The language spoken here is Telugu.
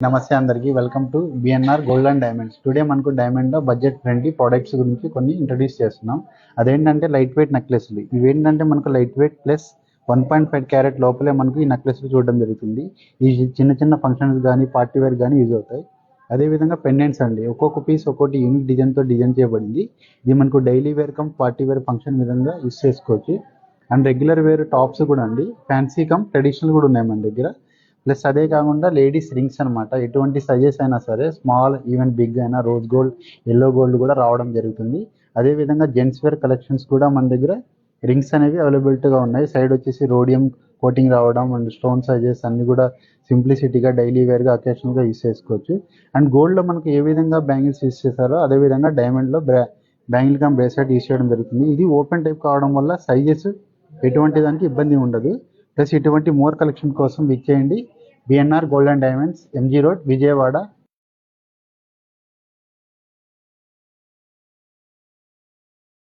నమస్తే అందరికీ welcome to BNR gold and diamonds. Today మనకు డైమండ్లో బడ్జెట్ ఫ్రెండ్లీ ప్రోడక్ట్స్ గురించి కొన్ని ఇంట్రడ్యూస్ చేస్తున్నాం. అదేంటంటే లైట్ వెయిట్ నెక్లెస్లు. ఇవేంటంటే మనకు లైట్ వెయిట్ ప్లస్ 1.5 క్యారెట్ లోపలే మనకు ఈ నెక్లెస్లు చూడడం జరుగుతుంది. ఈ చిన్న చిన్న ఫంక్షన్స్ కానీ పార్టీ వేర్ కానీ యూజ్ అవుతాయి. అదేవిధంగా పెండెంట్స్ అండి, ఒక్కొక్క పీస్ ఒక్కొక్కటి యూనిక్ డిజైన్తో డిజైన్ చేయబడింది. ఇది మనకు daily wear cum party wear function విధంగా యూజ్ చేసుకోవచ్చు. అండ్ రెగ్యులర్ వేర్ టాప్స్ కూడా అండి, ఫ్యాన్సీ కమ్ ట్రెడిషనల్ కూడా ఉన్నాయి మన దగ్గర. ప్లస్ అదే కాకుండా లేడీస్ రింగ్స్ అనమాట, ఎటువంటి సైజెస్ అయినా సరే స్మాల్ ఈవెన్ బిగ్ అయినా రోజ్ గోల్డ్ ఎల్లో గోల్డ్ కూడా రావడం జరుగుతుంది. అదేవిధంగా జెంట్స్ వేర్ కలెక్షన్స్ కూడా మన దగ్గర రింగ్స్ అనేవి అవైలబిలిటీగా ఉన్నాయి. సైడ్ వచ్చేసి రోడియం కోటింగ్ రావడం అండ్ స్టోన్ సైజెస్ అన్ని కూడా సింప్లిసిటీగా డైలీ వేర్గా అకేషనల్గా యూస్ చేసుకోవచ్చు. అండ్ గోల్డ్లో మనకు ఏ విధంగా బ్యాంగిల్స్ యూస్ చేస్తారో అదేవిధంగా డైమండ్లో బ్యాంగిల్ కమ్ బ్రేస్లెట్ యూస్ చేయడం జరుగుతుంది. ఇది ఓపెన్ టైప్ కావడం వల్ల సైజెస్ ఎటువంటి దానికి ఇబ్బంది ఉండదు. ప్లస్ ఇటువంటి మోర్ కలెక్షన్ కోసం విచ్చేయండి BNR gold and diamonds, MG road, Vijayawada.